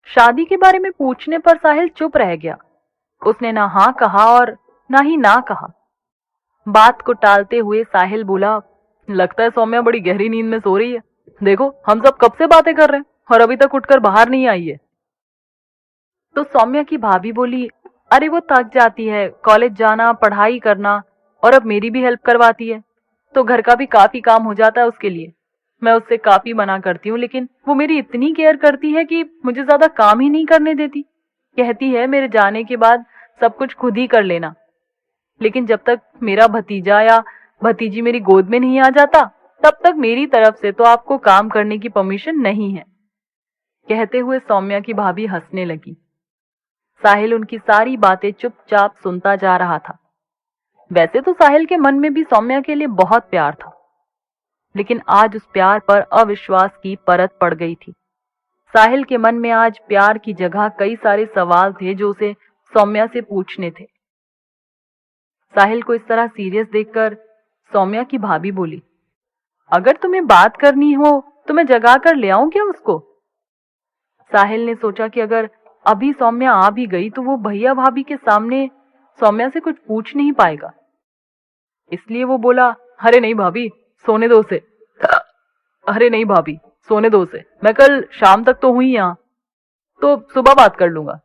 शादी के बारे में पूछने पर साहिल चुप रह गया। उसने ना हाँ कहा और ना ही ना कहा। बात को टालते हुए साहिल बोला, लगता है सौम्या बड़ी गहरी नींद में सो रही है। देखो हम सब कब से बातें कर रहे हैं और अभी तक उठकर बाहर नहीं आई है। तो सौम्या की भाभी बोली, अरे वो थक जाती है, कॉलेज जाना, पढ़ाई करना और अब मेरी भी हेल्प करवाती है, तो घर का भी काफी काम हो जाता है उसके लिए। मैं उससे काफी मना करती हूँ लेकिन वो मेरी इतनी केयर करती है कि मुझे ज्यादा काम ही नहीं करने देती। कहती है मेरे जाने के बाद सब कुछ खुद ही कर लेना, लेकिन जब तक मेरा भतीजा या भतीजी मेरी गोद में नहीं आ जाता तब तक मेरी तरफ से तो आपको काम करने की परमिशन नहीं है। कहते हुए सौम्या की भाभी हंसने लगी। साहिल उनकी सारी बातें चुपचाप सुनता जा रहा था। वैसे तो साहिल के मन में भी सौम्या के लिए बहुत प्यार था, लेकिन आज उस प्यार पर अविश्वास की परत पड़ गई थी। साहिल के मन में आज प्यार की जगह कई सारे सवाल थे जो उसे सौम्या से पूछने थे। साहिल को इस तरह सीरियस देखकर सौम्या की भाभी बोली, अगर तुम्हें बात करनी हो तो मैं जगा कर ले आऊं क्या उसको? साहिल ने सोचा कि अगर अभी सौम्या आ भी गई तो वो भैया भाभी के सामने सौम्या से कुछ पूछ नहीं पाएगा। इसलिए वो बोला, अरे नहीं भाभी, सोने दो उसे। अरे नहीं भाभी, सोने दो उसे, मैं कल शाम तक तो हुई यहाँ, तो सुबह बात कर लूंगा।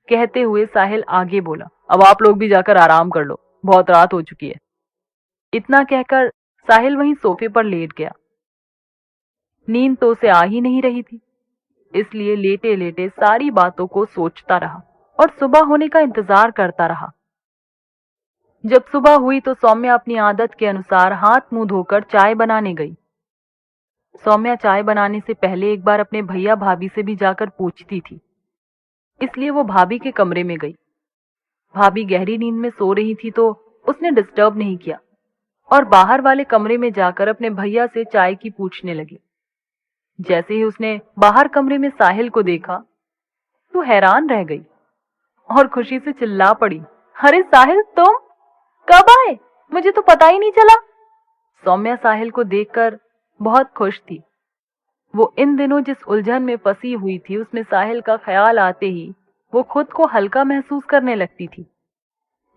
कहते हुए साहिल आगे बोला, अब आप लोग भी जाकर आराम कर लो, बहुत रात हो चुकी है। इतना कहकर साहिल वहीं सोफे पर लेट गया। नींद तो उसे आ ही नहीं रही थी, इसलिए लेटे लेटे सारी बातों को सोचता रहा और सुबह होने का इंतजार करता रहा। जब सुबह हुई तो सौम्या अपनी आदत के अनुसार हाथ मुंह धोकर चाय बनाने गई। सौम्या चाय बनाने से पहले एक बार अपने भैया भाभी से भी जाकर पूछती थी, इसलिए वो भाभी के कमरे में गई। भाभी गहरी नींद में सो रही थी तो उसने डिस्टर्ब नहीं किया और बाहर वाले कमरे में जाकर अपने भैया से चाय की पूछने लगी। जैसे ही उसने बाहर कमरे में साहिल को देखा तो हैरान रह गई और खुशी से चिल्ला पड़ी, अरे साहिल तुम कब आए? मुझे तो पता ही नहीं चला। सौम्या साहिल को देखकर बहुत खुश थी। वो इन दिनों जिस उलझन में फंसी हुई थी उसमें साहिल का ख्याल आते ही वो खुद को हल्का महसूस करने लगती थी।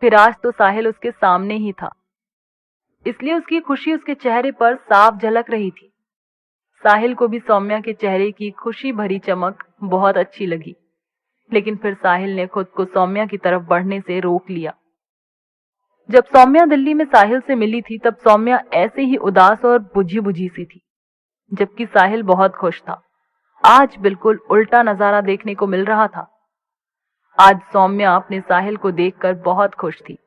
फिर आज तो साहिल उसके सामने ही था, इसलिए उसकी खुशी उसके चेहरे पर साफ झलक रही थी। साहिल को भी सौम्या के चेहरे की खुशी भरी चमक बहुत अच्छी लगी, लेकिन फिर साहिल ने खुद को सौम्या की तरफ बढ़ने से रोक लिया। जब सौम्या दिल्ली में साहिल से मिली थी तब सौम्या ऐसे ही उदास और बुझी बुझी सी थी, जबकि साहिल बहुत खुश था। आज बिल्कुल उल्टा नजारा देखने को मिल रहा था। आज सौम्या अपने साहिल को देखकर बहुत खुश थी।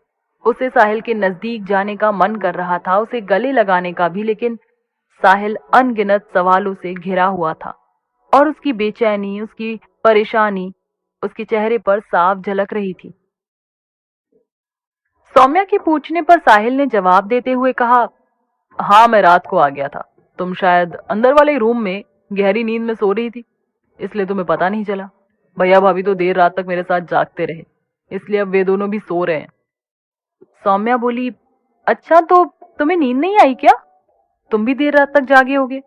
उसे साहिल के नजदीक जाने का मन कर रहा था, उसे गले लगाने का भी, लेकिन साहिल अनगिनत सवालों से घिरा हुआ था और उसकी बेचैनी, उसकी परेशानी उसके चेहरे पर साफ झलक रही थी। सौम्या के पूछने पर साहिल ने जवाब देते हुए कहा, हाँ मैं रात को आ गया था, तुम शायद अंदर वाले रूम में गहरी नींद में सो रही थी, इसलिए तुम्हें पता नहीं चला। भैया भाभी तो देर रात तक मेरे साथ जागते रहे, इसलिए अब वे दोनों भी सो रहे हैं। सौम्या बोली, अच्छा तो तुम्हें नींद नहीं आई क्या? तुम भी देर रात तक जागे होगे,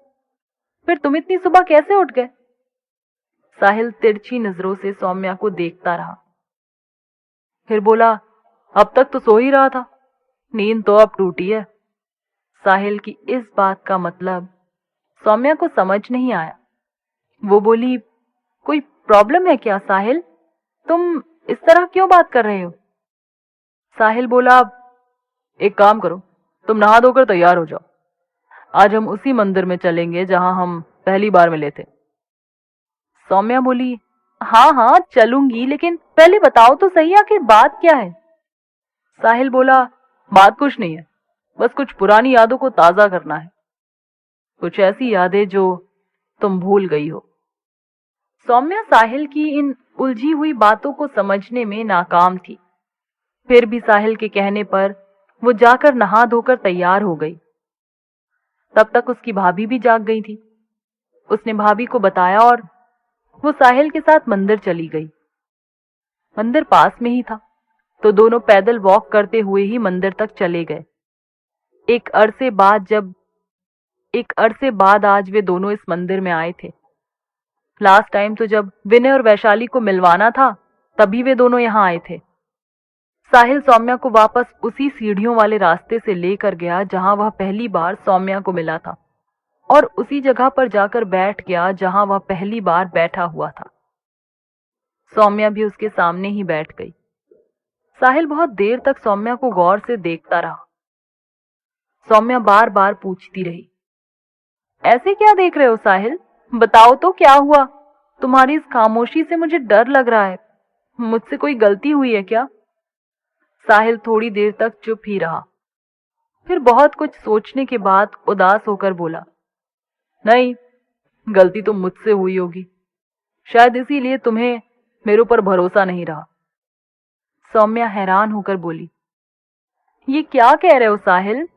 फिर तुम इतनी सुबह कैसे उठ गए? साहिल तिरछी नजरों से सौम्या को देखता रहा, फिर बोला, अब तक तो सो ही रहा था, नींद तो अब टूटी है। साहिल की इस बात का मतलब सौम्या को समझ नहीं आया। वो बोली, कोई प्रॉब्लम है क्या साहिल? तुम इस तरह क्यों बात कर रहे हो? साहिल बोला, एक काम करो, तुम नहा धोकर तैयार हो जाओ, आज हम उसी मंदिर में चलेंगे जहां हम पहली बार मिले थे। सौम्या बोली, हाँ हाँ चलूंगी, लेकिन पहले बताओ तो सही आखिर बात क्या है? साहिल बोला, बात कुछ नहीं है, बस कुछ पुरानी यादों को ताजा करना है, कुछ ऐसी यादें जो तुम भूल गई हो। सौम्या साहिल की इन उलझी हुई बातों को समझने में नाकाम थी। फिर भी साहिल के कहने पर वो जाकर नहा धोकर तैयार हो गई। तब तक उसकी भाभी भी जाग गई थी। उसने भाभी को बताया और वो साहिल के साथ मंदिर चली गई। मंदिर पास में ही था, तो दोनों पैदल वॉक करते हुए ही मंदिर तक चले गए। एक अरसे बाद आज वे दोनों इस मंदिर में आए थे। लास्ट टाइम तो जब विनय और वैशाली को मिलवाना था तभी वे दोनों यहाँ आए थे। साहिल सौम्या को वापस उसी सीढ़ियों वाले रास्ते से लेकर गया जहां वह पहली बार सौम्या को मिला था, और उसी जगह पर जाकर बैठ गया जहां वह पहली बार बैठा हुआ था। सौम्या भी उसके सामने ही बैठ गई। साहिल बहुत देर तक सौम्या को गौर से देखता रहा। सौम्या बार बार पूछती रही, ऐसे क्या देख रहे हो साहिल? बताओ तो क्या हुआ? तुम्हारी इस खामोशी से मुझे डर लग रहा है। मुझसे कोई गलती हुई है क्या? साहिल थोड़ी देर तक चुप ही रहा, फिर बहुत कुछ सोचने के बाद उदास होकर बोला, नहीं, गलती तो मुझसे हुई होगी। शायद इसीलिए तुम्हें मेरे ऊपर भरोसा नहीं रहा। सौम्या हैरान होकर बोली, ये क्या कह रहे हो साहिल?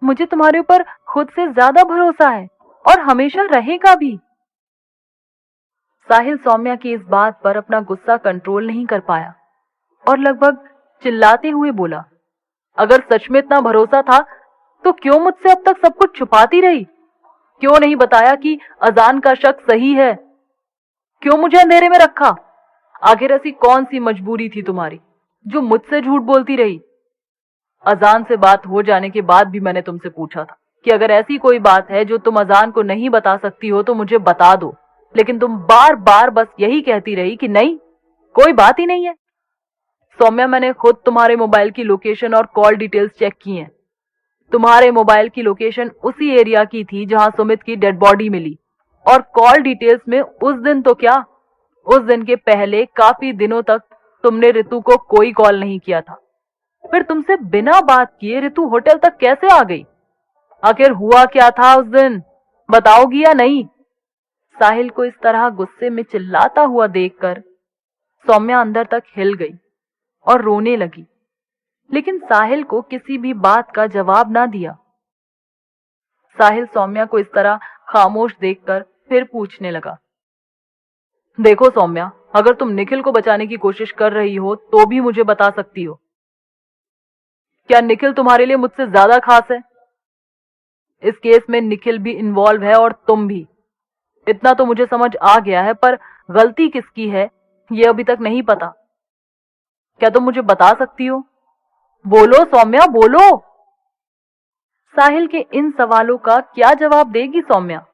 मुझे तुम्हारे ऊपर खुद से ज्यादा भरोसा है और हमेशा रहेगा भी। साहिल सौम्या की इस बात पर अपना गुस्सा कंट्रोल नहीं कर पाया और लगभग चिल्लाते हुए बोला, अगर सच में इतना भरोसा था तो क्यों मुझसे अब तक सब कुछ छुपाती रही? क्यों नहीं बताया कि अजान का शक सही है? क्यों मुझे अंधेरे में रखा? आखिर ऐसी कौन सी मजबूरी थी तुम्हारी जो मुझसे झूठ बोलती रही? अजान से बात हो जाने के बाद भी मैंने तुमसे पूछा था कि अगर ऐसी कोई बात है जो तुम अजान को नहीं बता सकती हो तो मुझे बता दो, लेकिन तुम बार बार बस यही कहती रही कि नहीं, कोई बात ही नहीं है। सौम्या, मैंने खुद तुम्हारे मोबाइल की लोकेशन और कॉल डिटेल्स चेक की हैं। तुम्हारे मोबाइल की लोकेशन उसी एरिया की थी जहां सुमित की डेड बॉडी मिली, और कॉल डिटेल्स में उस दिन तो क्या, उस दिन के पहले काफी दिनों तक तुमने रितु को कोई कॉल नहीं किया था। फिर तुमसे बिना बात किए रितु होटल तक कैसे आ गई? आखिर हुआ क्या था उस दिन, बताओगी या नहीं? साहिल को इस तरह गुस्से में चिल्लाता हुआ देखकर सौम्या अंदर तक हिल गई और रोने लगी, लेकिन साहिल को किसी भी बात का जवाब ना दिया। साहिल सौम्या को इस तरह खामोश देखकर फिर पूछने लगा, देखो सौम्या, अगर तुम निखिल को बचाने की कोशिश कर रही हो तो भी मुझे बता सकती हो। क्या निखिल तुम्हारे लिए मुझसे ज्यादा खास है? इस केस में निखिल भी इन्वॉल्व है और तुम भी। इतना तो मुझे समझ आ गया है, पर गलती किसकी है ये अभी तक नहीं पता। क्या तुम मुझे बता सकती हो? बोलो सौम्या, बोलो। साहिल के इन सवालों का क्या जवाब देगी सौम्या?